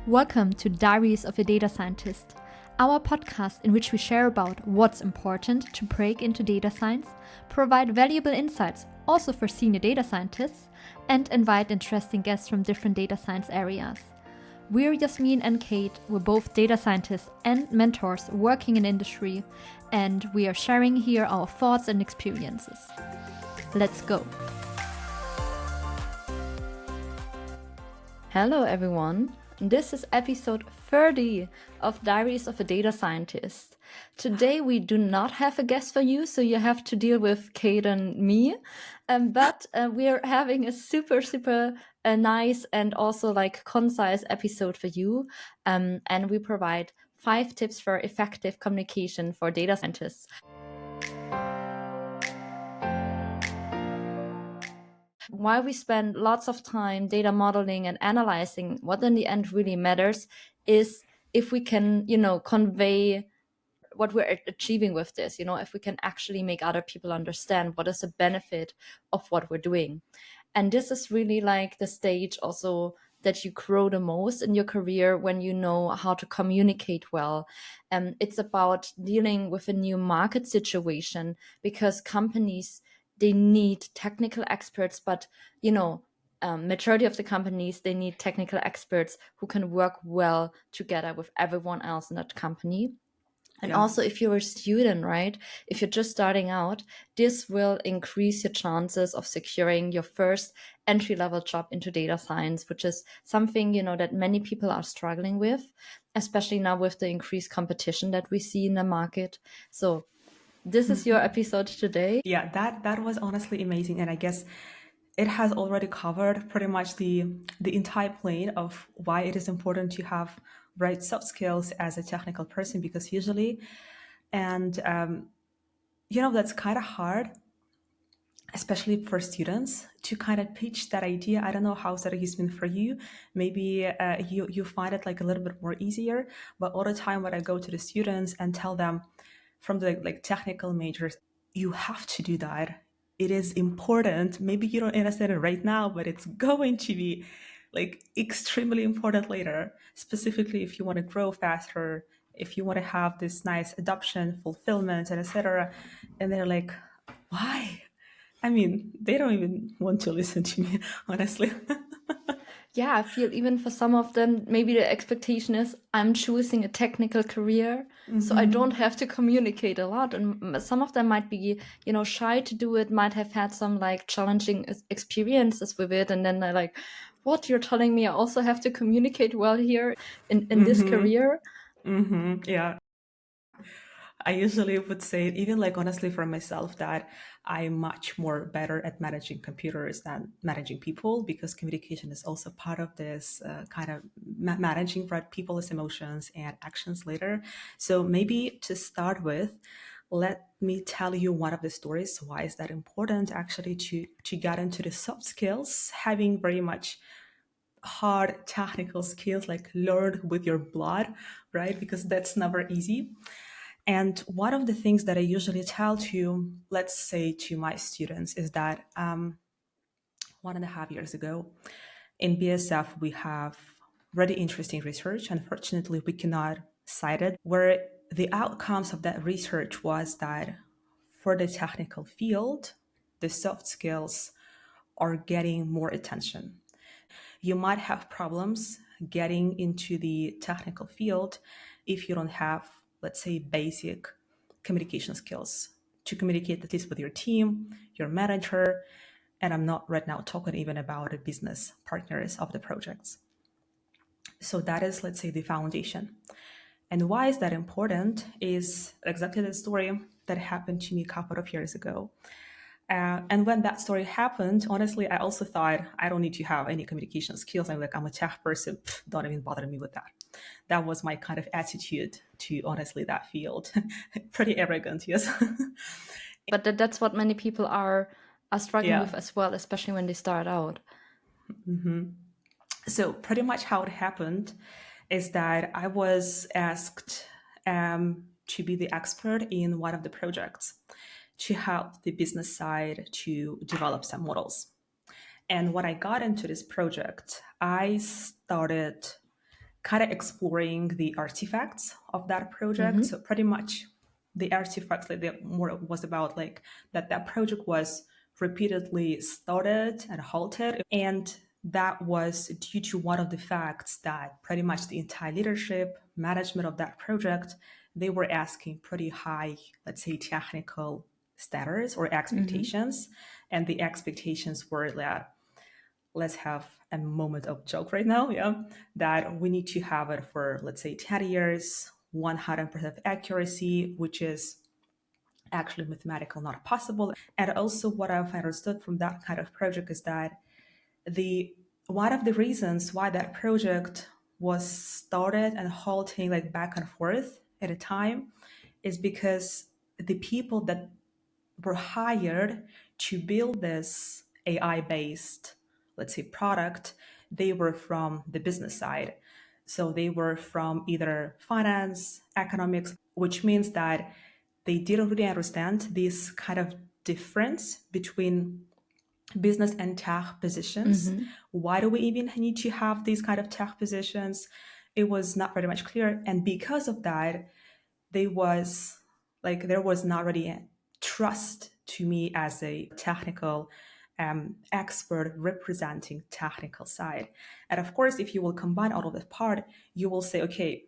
Welcome to Diaries of a Data Scientist, our podcast in which we share about what's important to break into data science, provide valuable insights also for senior data scientists, and invite interesting guests from different data science areas. We're Yasmin and Kate, we're both data scientists and mentors working in industry, and we are sharing here our thoughts and experiences. Let's go! Hello everyone! This is episode 30 of Diaries of a Data Scientist. Today we do not have a guest for you, so you have to deal with Kate and me. But we are having a super nice and also concise episode for you. And we provide 5 tips for effective communication for data scientists. While we spend lots of time data modeling and analyzing, what in the end really matters is if we can, convey what we're achieving with this, if we can actually make other people understand what is the benefit of what we're doing. And this is really like the stage also that you grow the most in your career when you know how to communicate well. It's about dealing with a new market situation because companies, they need technical experts, but majority of the companies, they need technical experts who can work well together with everyone else in that company. And also, if you're a student, right, if you're just starting out, this will increase your chances of securing your first entry-level job into data science, which is something, that many people are struggling with, especially now with the increased competition that we see in the market. So this is your episode today. Yeah, that was honestly amazing. And I guess it has already covered pretty much the entire plane of why it is important to have right soft skills as a technical person, because usually, and that's kind of hard, especially for students, to kind of pitch that idea. I don't know how that has been for you. Maybe you find it like a little bit more easier, but all the time when I go to the students and tell them from the technical majors, you have to do that. It is important. Maybe you don't understand it right now, but it's going to be extremely important later, specifically if you want to grow faster, if you want to have this nice adoption, fulfillment, and etc. And they're like, why? I mean, they don't even want to listen to me, honestly. Yeah, I feel even for some of them, maybe the expectation is I'm choosing a technical career, so I don't have to communicate a lot. And some of them might be, shy to do it, might have had some challenging experiences with it. And then they're like, what, you're telling me I also have to communicate well here in this career? Yeah. I usually would say, even honestly for myself, that I'm much more better at managing computers than managing people, because communication is also part of this kind of managing right people's emotions and actions later. So maybe to start with, let me tell you one of the stories. Why is that important actually to get into the soft skills, having very much hard technical skills learned with your blood, right? Because that's never easy. And one of the things that I usually tell to, let's say, to my students is that 1.5 years ago in BSF, we have really interesting research. Unfortunately, we cannot cite it, where the outcomes of that research was that for the technical field, the soft skills are getting more attention. You might have problems getting into the technical field if you don't have, let's say, basic communication skills to communicate at least with your team, your manager, and I'm not right now talking even about the business partners of the projects. So that is, let's say, the foundation. And why is that important is exactly the story that happened to me a couple of years ago. And when that story happened, honestly, I also thought I don't need to have any communication skills. I'm a tech person. Don't even bother me with that. That was my kind of attitude to, honestly, that field. Pretty arrogant, yes. But that's what many people are struggling Yeah. with as well, especially when they start out. So pretty much how it happened is that I was asked to be the expert in one of the projects to help the business side to develop some models. And when I got into this project, I started kind of exploring the artifacts of that project. Mm-hmm. So pretty much the artifacts, like the more was about like that project was repeatedly started and halted, and that was due to one of the facts that pretty much the entire leadership management of that project, they were asking pretty high, let's say, technical standards or Mm-hmm. expectations, and the expectations were that let's have a moment of joke right now, yeah, that we need to have it for, let's say, 10 years, 100% accuracy, which is actually mathematical not possible. And also what I've understood from that kind of project is that the one of the reasons why that project was started and halting like back and forth at a time is because the people that were hired to build this AI based, let's say, product, they were from the business side. So they were from either finance, economics, which means that they didn't really understand this kind of difference between business and tech positions. Mm-hmm. Why do we even need to have these kind of tech positions? It was not very much clear. And because of that, there was not really a trust to me as a technical expert representing technical side. And of course, if you will combine all of that part, you will say, okay,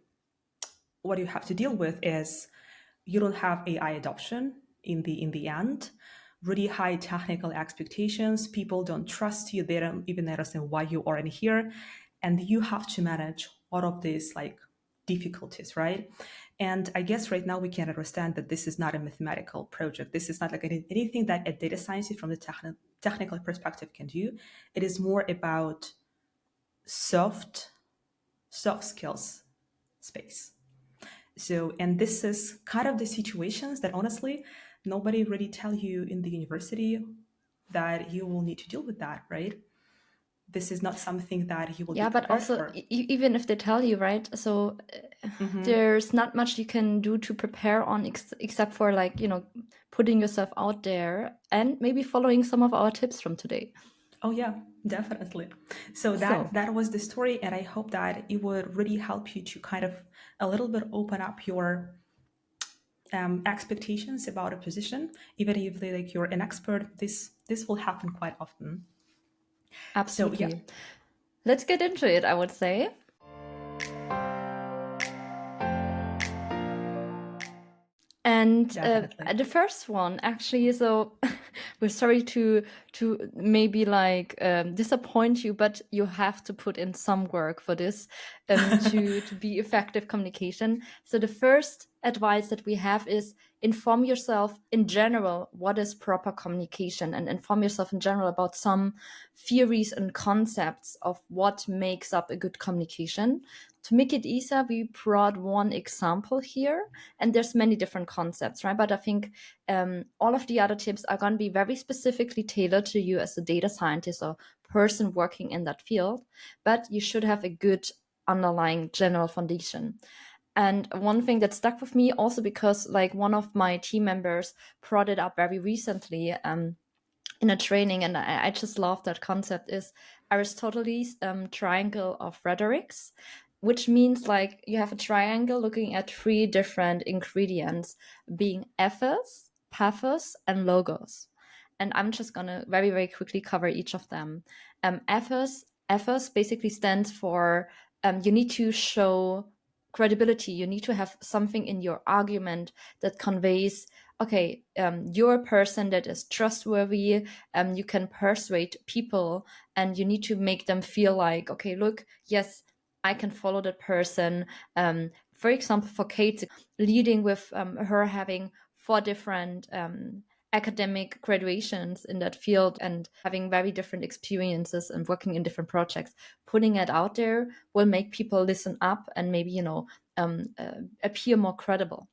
what you have to deal with is you don't have AI adoption in the end. Really high technical expectations. People don't trust you. They don't even understand why you are in here, and you have to manage all of these like difficulties, right? And I guess right now we can understand that this is not a mathematical project. This is not like anything that a data scientist from the technical perspective can do. It is more about soft skills space. So, and this is kind of the situations that honestly, nobody really tell you in the university that you will need to deal with that, right? This is not something that you will be Yeah, but prepared also for. even if they tell you, right? So there's not much you can do to prepare on except for like, putting yourself out there and maybe following some of our tips from today. Oh yeah, definitely. So So, that was the story, and I hope that it would really help you to kind of a little bit open up your expectations about a position. Even if they, like you're an expert, this will happen quite often. So yeah, absolutely. Let's get into it, I would say. And definitely. the first one, actually, so we're sorry to maybe like disappoint you, but you have to put in some work for this to be effective communication. So the first advice that we have is inform yourself in general what is proper communication, and inform yourself in general about some theories and concepts of what makes up a good communication. To make it easier, we brought one example here, and there's many different concepts, right? But I think all of the other tips are going to be very specifically tailored to you as a data scientist or person working in that field, but you should have a good underlying general foundation. And one thing that stuck with me also, because like one of my team members brought it up very recently, in a training, and I just love that concept, is Aristotle's triangle of rhetorics, which means like you have a triangle looking at three different ingredients, being ethos, pathos, and logos. And I'm just gonna very, very quickly cover each of them. Ethos basically stands for you need to show credibility. You need to have something in your argument that conveys, okay, you're a person that is trustworthy, you can persuade people, and you need to make them feel like, okay, look, yes, I can follow that person. For example, for Kate, leading with her having four different academic graduations in that field and having very different experiences and working in different projects, putting it out there will make people listen up and maybe, appear more credible.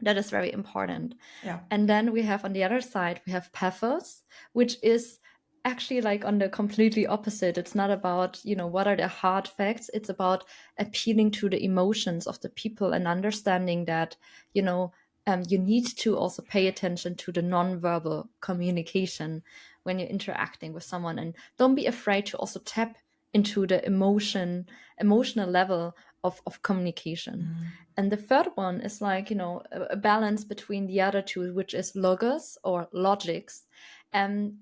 That is very important. Yeah. And then we have on the other side, we have pathos, which is actually like on the completely opposite. It's not about, what are the hard facts. It's about appealing to the emotions of the people and understanding that, you need to also pay attention to the nonverbal communication when you're interacting with someone. And don't be afraid to also tap into the emotional level of communication. And the third one is like, a balance between the other two, which is logos or logics,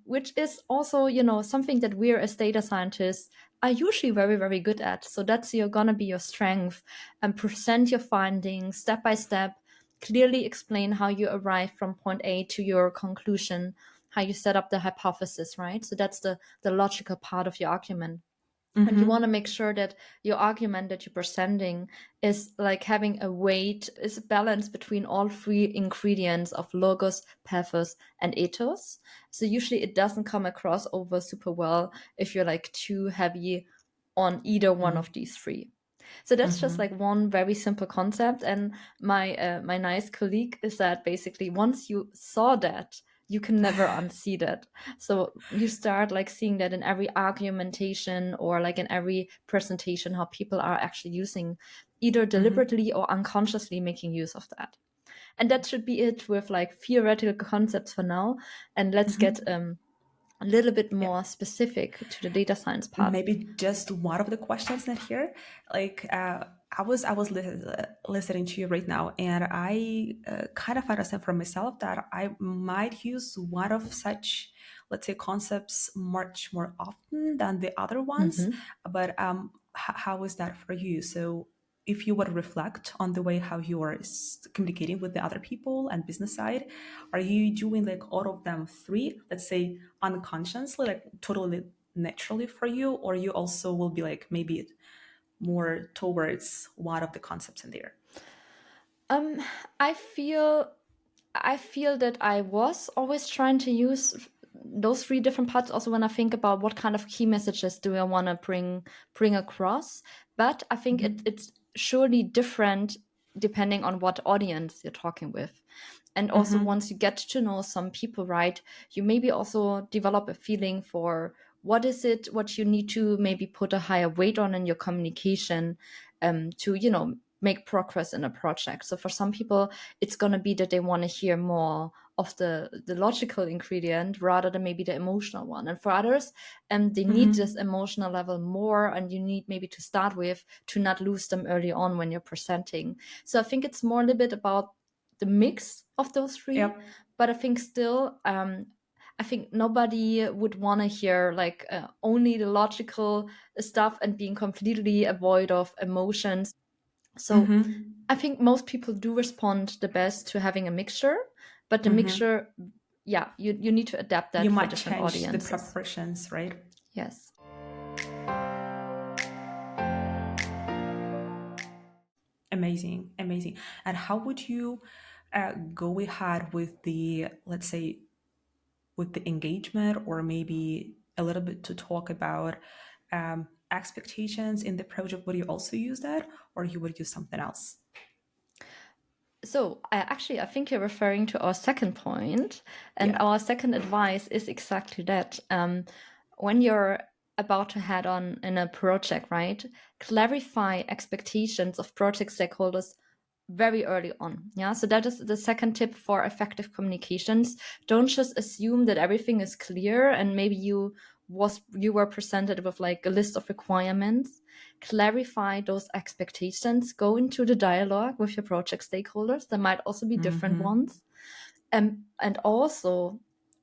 which is also, something that we're as data scientists are usually very, very good at. So that's gonna be your strength, and present your findings step by step, clearly explain how you arrive from point A to your conclusion, how you set up the hypothesis, right? So that's the logical part of your argument. And you want to make sure that your argument that you're presenting is like having a weight, is a balance between all three ingredients of logos, pathos, and ethos. So usually it doesn't come across over super well if you're like too heavy on either one of these three. So that's just like one very simple concept. And my nice colleague is that basically once you saw that, you can never unsee that. So you start like seeing that in every argumentation or like in every presentation, how people are actually using, either deliberately or unconsciously making use of that. And that should be it with like theoretical concepts for now. And let's get a little bit Yeah. more specific to the data science part. Maybe just one of the questions in here. Like I was listening to you right now, and I kind of understand for myself that I might use one of such, let's say, concepts much more often than the other ones. But how is that for you? So if you would reflect on the way how you are communicating with the other people and business side, are you doing like all of them three, let's say unconsciously, like totally naturally for you, or you also will be like maybe more towards one of the concepts in there? Um, I feel I feel that I was always trying to use those three different parts. Also, when I think about what kind of key messages do I want to bring across, but I think it's surely different depending on what audience you're talking with. And also, once you get to know some people, right, you maybe also develop a feeling for what is it, what you need to maybe put a higher weight on in your communication, to, make progress in a project. So for some people, it's going to be that they want to hear more of the logical ingredient rather than maybe the emotional one. And for others, they need this emotional level more, and you need maybe to start with to not lose them early on when you're presenting. So I think it's more a little bit about the mix of those three. Yep. But I think still, I think nobody would want to hear like only the logical stuff and being completely avoid of emotions. So I think most people do respond the best to having a mixture, but the mixture, yeah, you need to adapt You that for might different change the audiences. proportions, right? Yes. Amazing, amazing. And how would you go ahead with the, let's say, with the engagement, or maybe a little bit to talk about expectations in the project? Would you also use that, or you would use something else? So I think you're referring to our second point, and Yeah. our second advice is exactly that. When you're about to head on in a project, right? Clarify expectations of project stakeholders very early on. Yeah. So that is the second tip for effective communications. Don't just assume that everything is clear and maybe you were presented with like a list of requirements. Clarify those expectations. Go into the dialogue with your project stakeholders. There might also be different ones. And also,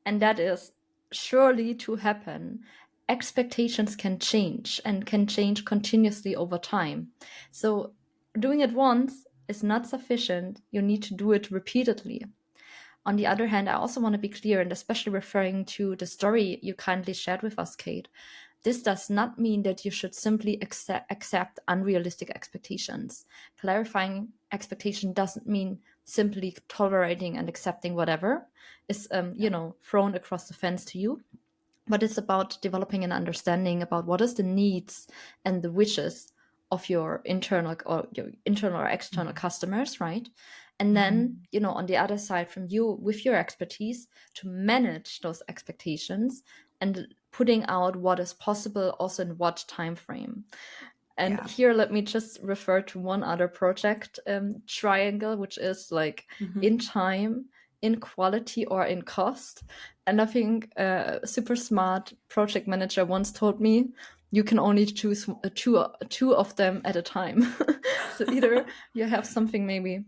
and that is surely to happen, expectations can change and can change continuously over time. So doing it once is not sufficient. You need to do it repeatedly. On the other hand, I also want to be clear, and especially referring to the story you kindly shared with us, Kate, this does not mean that you should simply accept unrealistic expectations. Clarifying expectation doesn't mean simply tolerating and accepting whatever is, thrown across the fence to you. But it's about developing an understanding about what is the needs and the wishes of your internal or external customers, right? And then, on the other side from you with your expertise to manage those expectations and putting out what is possible also in what time frame. And Yeah. here, let me just refer to one other project triangle, which is like in time, in quality, or in cost. And I think a super smart project manager once told me you can only choose two of them at a time. So either you have something maybe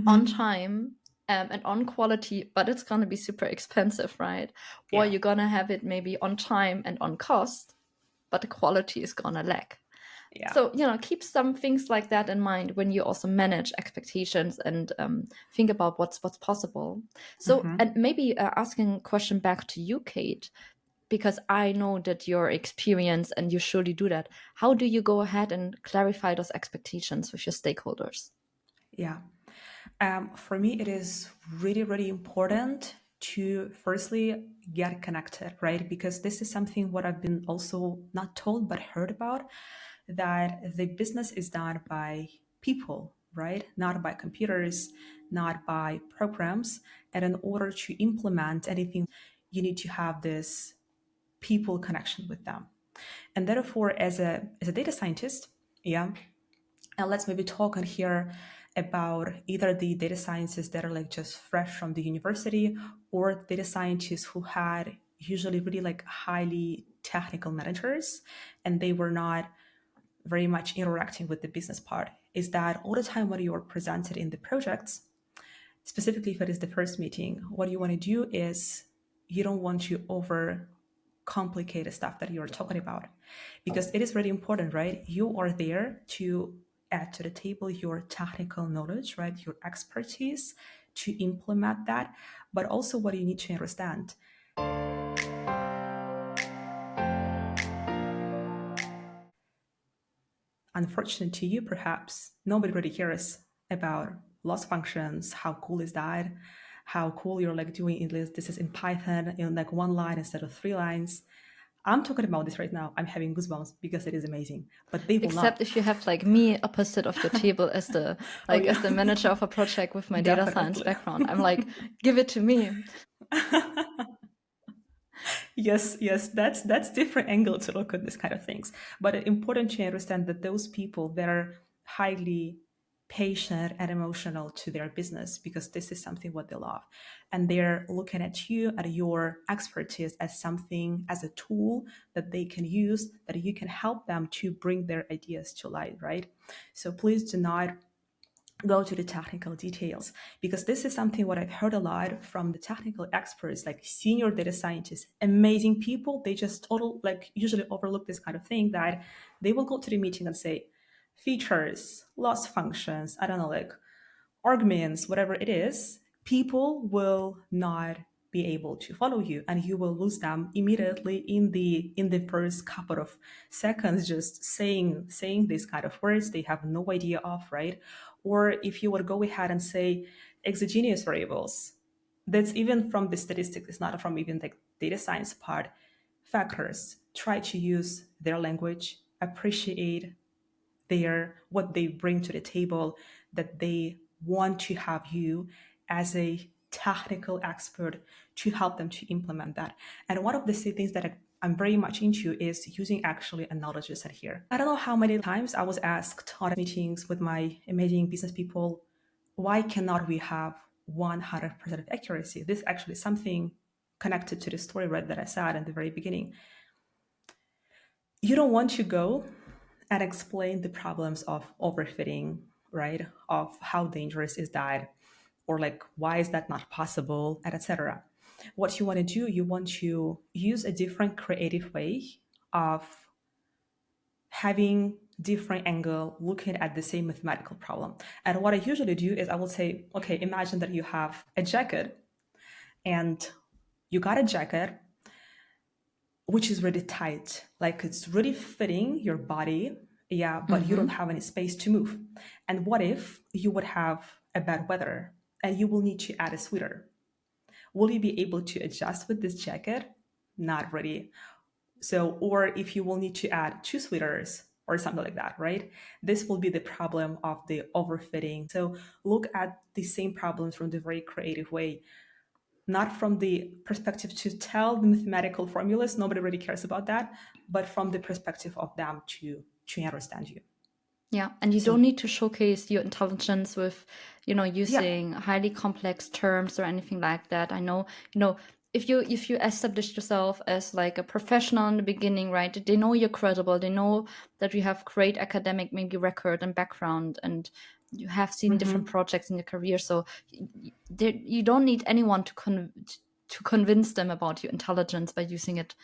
on time and on quality, but it's going to be super expensive, right? Or Yeah. you're going to have it maybe on time and on cost, but the quality is going to lack. Yeah. So, keep some things like that in mind when you also manage expectations and think about what's possible. So, and maybe asking a question back to you, Kate, because I know that your experience and you surely do that. How do you go ahead and clarify those expectations with your stakeholders? Yeah. For me, it is really, really important to firstly get connected, right? Because this is something what I've been also not told but heard about, that the business is done by people, right? Not by computers, not by programs. And in order to implement anything, you need to have this people connection with them. And therefore, as a data scientist, yeah, and let's maybe talk on here about either the data scientists that are like just fresh from the university, or data scientists who had usually really like highly technical managers and they were not very much interacting with the business part. Is that all the time when you're presented in the projects, specifically if it is the first meeting, what you want to do is you don't want to over complicated stuff that you're talking about, because it is really important, right? You are there to add to the table your technical knowledge, right? Your expertise to implement that, but also what you need to understand. Unfortunate to you, perhaps nobody really cares about loss functions. How cool is that? How cool you're like doing English. This is in Python in like one line instead of 3 lines. I'm talking about this right now. I'm having goosebumps because it is amazing, but they will Except not. if you have like me opposite of your table as the Oh as yeah, the manager of a project with my data science definitely. background. I'm like, give it to me. Yes, yes, that's different angle to look at this kind of things. But it's important to understand that those people that are highly patient and emotional to their business, because this is something what they love, and they're looking at you, at your expertise, as something, as a tool that they can use, that you can help them to bring their ideas to light, right? So please do not go to the technical details, because this is something what I've heard a lot from the technical experts, like senior data scientists, amazing people. They just total like usually overlook this kind of thing, that they will go to the meeting and say features, loss functions, I don't know, like arguments, whatever it is, people will not be able to follow you, and you will lose them immediately in the first couple of seconds, just saying these kind of words they have no idea of, right? Or if you would go ahead and say exogenous variables, that's even from the statistics, it's not from even the data science part. Factors, try to use their language, appreciate what they bring to the table, that they want to have you as a technical expert to help them to implement that. And one of the things that I'm very much into is using actually analogies at here. I don't know how many times I was asked on meetings with my amazing business people, why cannot we have 100% of accuracy? This is actually something connected to the story, right, that I said at the very beginning. You don't want to go and explain the problems of overfitting, right? Of how dangerous is that, or like why is that not possible, and etc. What you want to do, you want to use a different creative way of having different angle looking at the same mathematical problem. And what I usually do is I will say, okay, imagine that you have a jacket, and you got a jacket which is really tight, like it's really fitting your body, yeah, but you don't Mm-hmm. have any space to move. And what if you would have a bad weather and you will need to add a sweater? Will you be able to adjust with this jacket? Not really. So, or if you will need to add two sweaters or something like that, right? This will be the problem of the overfitting. So look at the same problems from the very creative way, not from the perspective to tell the mathematical formulas, nobody really cares about that, but from the perspective of them to understand you. Yeah, and you don't So need to showcase your intelligence with, yeah, using highly complex terms or anything like that. I know, if you establish yourself as like a professional in the beginning, right? They know you're credible. They know that you have great academic maybe record and background, and you have seen different projects in your career. So you don't need anyone to convince them about your intelligence by using it,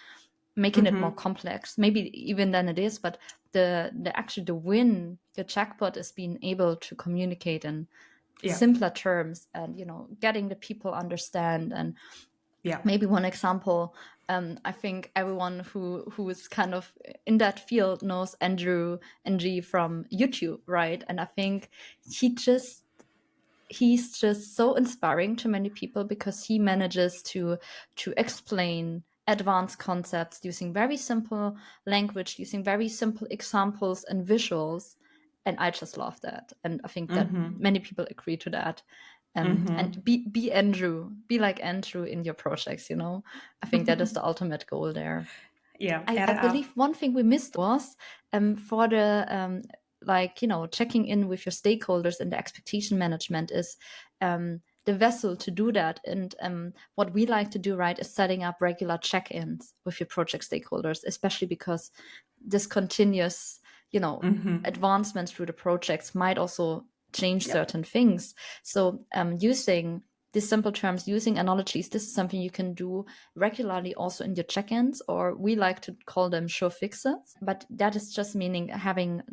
making it more complex, maybe even than it is. But the win, the jackpot is being able to communicate in Yeah. simpler terms, and getting the people understand. And Yeah. maybe one example, I think everyone who is kind of in that field knows Andrew NG from YouTube, right? And I think he's just so inspiring to many people, because he manages to explain advanced concepts using very simple language, using very simple examples and visuals. And I just love that, and I think that many people agree to that. And be Andrew, be like Andrew in your projects. I think that is the ultimate goal there. Yeah. I believe one thing we missed was, for the like checking in with your stakeholders and the expectation management is, the vessel to do that. And what we like to do, right, is setting up regular check-ins with your project stakeholders, especially because this continuous advancements through the projects might also change certain things. So using these simple terms, using analogies, this is something you can do regularly also in your check-ins, or we like to call them show fixes. But that is just meaning having,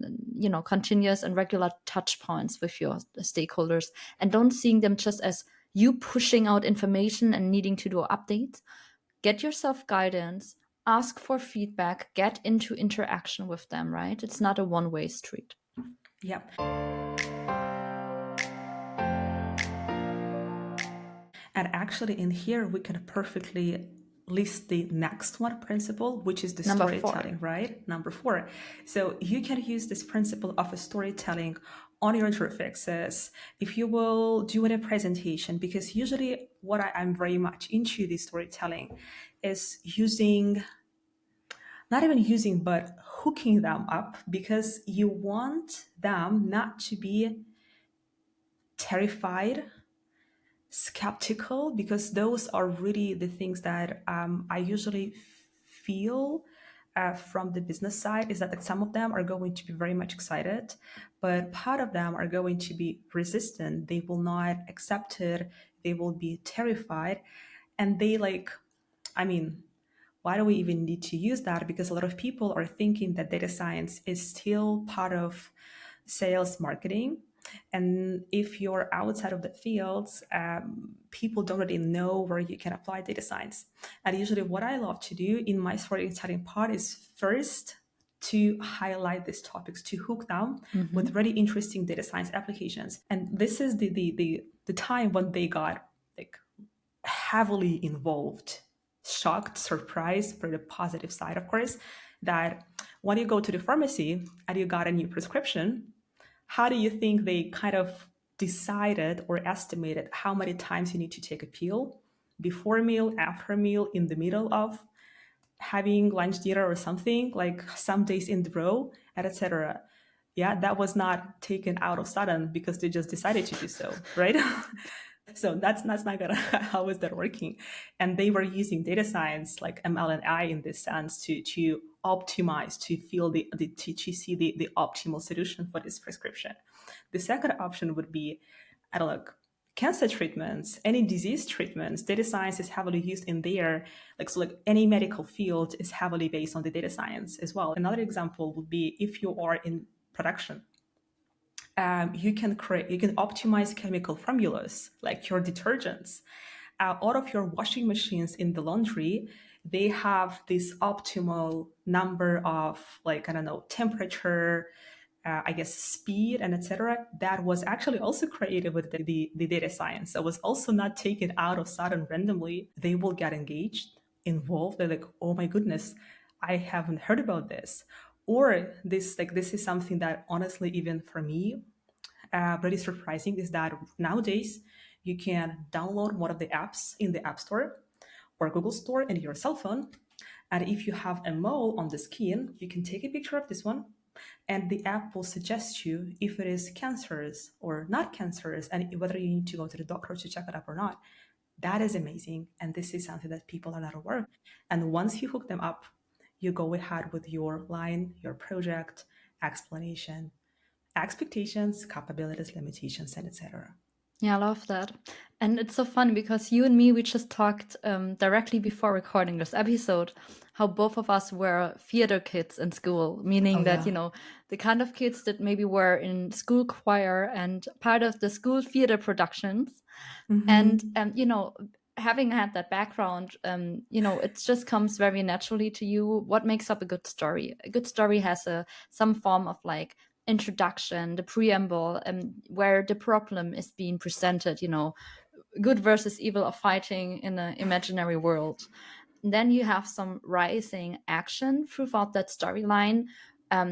continuous and regular touch points with your stakeholders, and don't seeing them just as you pushing out information and needing to do updates. Get yourself guidance, ask for feedback, get into interaction with them, right? It's not a one-way street. Yeah. And actually, in here, we can perfectly list the next one principle, which is the Number storytelling, 4. right? Number 4. So you can use this principle of a storytelling on your true fixes if you will do in a presentation, because usually what I'm very much into the storytelling is using, not even using, but hooking them up, because you want them not to be terrified, skeptical, because those are really the things that I usually feel from the business side, is that some of them are going to be very much excited, but part of them are going to be resistant. They will not accept it. They will be terrified. And they I mean, why do we even need to use that? Because a lot of people are thinking that data science is still part of sales marketing. And if you're outside of the fields, people don't really know where you can apply data science. And usually what I love to do in my storytelling part is first to highlight these topics, to hook them with really interesting data science applications. And this is the time when they got like heavily involved, shocked, surprised, for the positive side, of course, that when you go to the pharmacy and you got a new prescription, how do you think they kind of decided or estimated how many times you need to take a pill? Before meal, after meal, in the middle of having lunch, dinner, or something, like some days in the row, and etc. Yeah, that was not taken out of sudden because they just decided to do so, right? So that's not gonna how is that working? And they were using data science like ML and I in this sense to optimize, to feel to see the optimal solution for this prescription. The second option would be, I don't know, cancer treatments, any disease treatments. Data science is heavily used in there. Like any medical field is heavily based on the data science as well. Another example would be if you are in production, you can optimize chemical formulas like your detergents. All of your washing machines in the laundry, they have this optimal number of, like, I don't know, temperature, I guess speed, and etc. That was actually also created with the data science. That was also not taken out of sudden randomly. They will get engaged, involved. They're like, oh my goodness, I haven't heard about this. Or this is something that honestly, even for me, really surprising, is that nowadays you can download one of the apps in the App Store or Google Store in your cell phone. And if you have a mole on the skin, you can take a picture of this one, and the app will suggest you if it is cancerous or not cancerous, and whether you need to go to the doctor to check it up or not. That is amazing. And this is something that people are not aware of. And once you hook them up, you go ahead with your line, your project, explanation, expectations, capabilities, limitations, and etc. Yeah, I love that. And it's so funny because you and me, we just talked directly before recording this episode, how both of us were theater kids in school, Oh meaning that, yeah. you know, the kind of kids that maybe were in school choir and part of the school theater productions. And, Mm-hmm. you know, having had that background, you know, it just comes very naturally to you. What makes up a good story? A good story has some form of like introduction, the preamble, where the problem is being presented, you know, good versus evil of fighting in an imaginary world. And then you have some rising action throughout that storyline,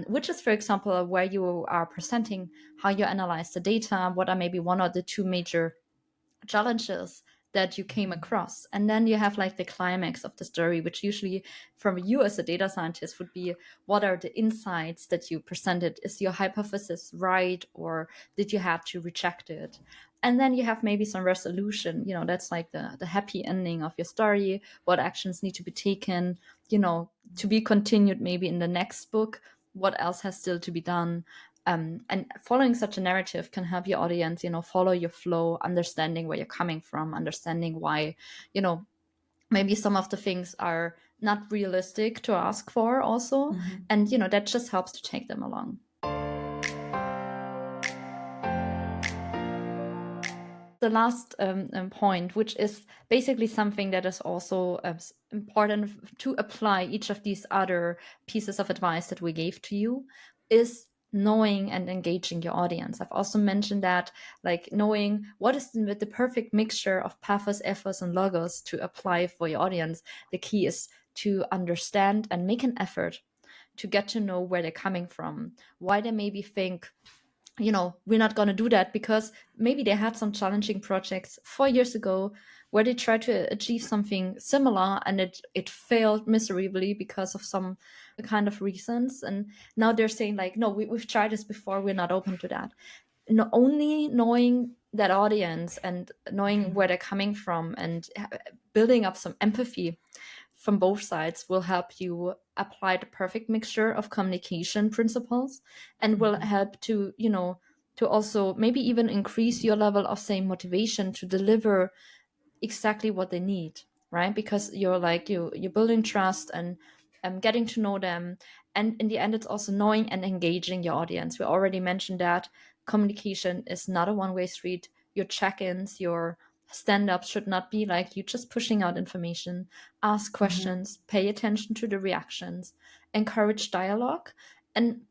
which is, for example, where you are presenting how you analyze the data, what are maybe one or the two major challenges that you came across. And then you have like the climax of the story, which usually from you as a data scientist would be, what are the insights that you presented? Is your hypothesis right, or did you have to reject it? And then you have maybe some resolution, you know, that's like the happy ending of your story, what actions need to be taken, you know, to be continued maybe in the next book, what else has still to be done. And following such a narrative can help your audience, you know, follow your flow, understanding where you're coming from, understanding why, you know, maybe some of the things are not realistic to ask for also. Mm-hmm. And, you know, that just helps to take them along. The last point, which is basically something that is also important to apply each of these other pieces of advice that we gave to you, is knowing and engaging your audience. I've also mentioned that, like knowing what is the perfect mixture of pathos, ethos, and logos to apply for your audience. The key is to understand and make an effort to get to know where they're coming from, why they maybe think, you know, we're not going to do that, because maybe they had some challenging projects 4 years ago where they tried to achieve something similar and it failed miserably because of some kind of reasons. And now they're saying like, no, we've tried this before, we're not open to that. Not only knowing that audience and knowing where they're coming from and building up some empathy from both sides will help you apply the perfect mixture of communication principles, and will Mm-hmm. help to, you know, to also maybe even increase your level of, say, motivation to deliver exactly what they need, right? Because you're like, you're building trust and getting to know them. And in the end, it's also knowing and engaging your audience. We already mentioned that communication is not a one-way street. Your check-ins, your stand-ups should not be like you just pushing out information. Ask Mm-hmm. questions, pay attention to the reactions, encourage dialogue. And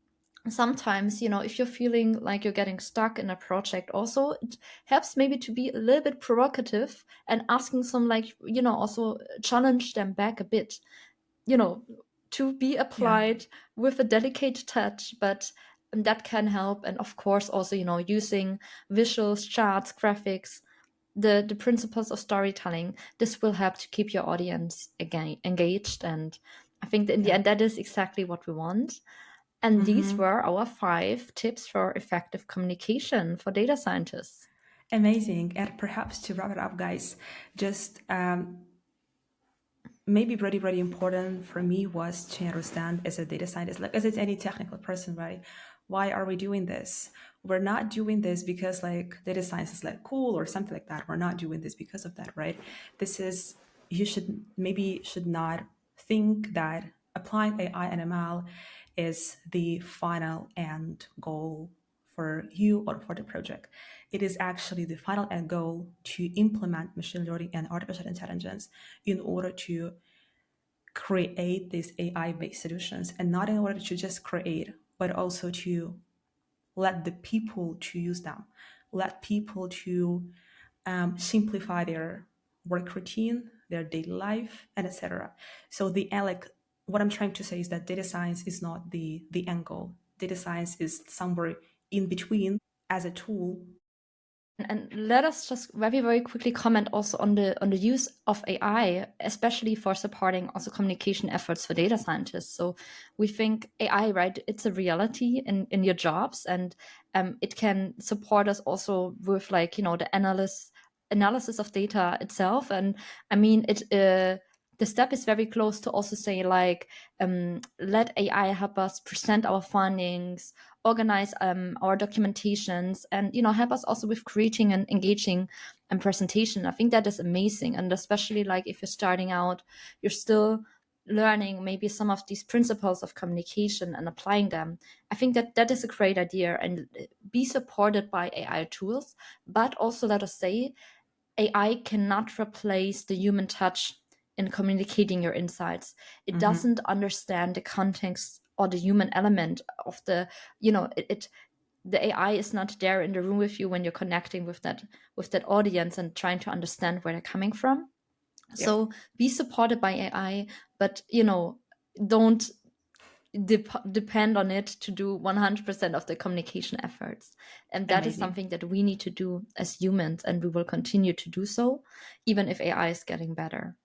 sometimes, you know, if you're feeling like you're getting stuck in a project, also it helps maybe to be a little bit provocative and asking some, like, you know, also challenge them back a bit, you know, to be Yeah. applied with a delicate touch, but that can help. And of course also, you know, using visuals, charts, graphics, the principles of storytelling, this will help to keep your audience again engaged. And I think that in the Yeah. end, that is exactly what we want. And these Mm-hmm. were our 5 tips for effective communication for data scientists. Amazing. And perhaps to wrap it up, guys, just maybe really, really important for me was to understand as a data scientist, like as any technical person, right? Why are we doing this? We're not doing this because like data science is like cool or something like that. We're not doing this because of that, right? This is, you should not think that applying AI and ML is the final end goal for you or for the project. It is actually the final end goal to implement machine learning and artificial intelligence in order to create these AI-based solutions, and not in order to just create, but also to let the people to use them, let people to simplify their work routine, their daily life, and etc. So the like what I'm trying to say is that data science is not the end goal. Data science is somewhere in between as a tool. And let us just very, very quickly comment also on the use of AI, especially for supporting also communication efforts for data scientists. So we think AI, right? It's a reality in your jobs, and it can support us also with, like, you know, the analysts analysis of data itself. And I mean, the step is very close to also say like, let AI help us present our findings, organize our documentations, and help us also with creating and engaging presentation. I think that is amazing, and especially like if you're starting out, you're still learning maybe some of these principles of communication and applying them. I think that is a great idea, and be supported by AI tools, but also let us say AI cannot replace the human touch in communicating your insights. It doesn't understand the context or the human element of the, the AI is not there in the room with you when you're connecting with that audience and trying to understand where they're coming from. So be supported by AI, but don't depend on it to do 100% of the communication efforts. And that is Amazing. something that we need to do as humans, and we will continue to do so, even if AI is getting better.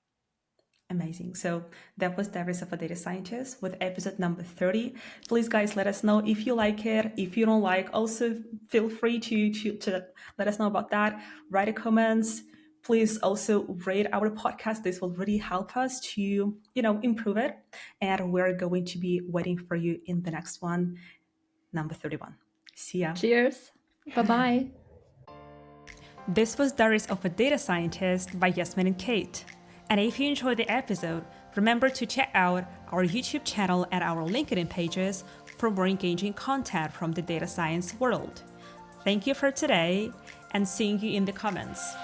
Amazing. So that was Diaries of a Data Scientist with episode number 30. Please, guys, let us know if you like it. If you don't like, also feel free to let us know about that. Write a comments. Please also rate our podcast. This will really help us to, improve it. And we're going to be waiting for you in the next one, number 31. See ya. Cheers. Bye-bye. This was Diaries of a Data Scientist by Yasmin and Kate. And if you enjoyed the episode, remember to check out our YouTube channel and our LinkedIn pages for more engaging content from the data science world. Thank you for today, and seeing you in the comments.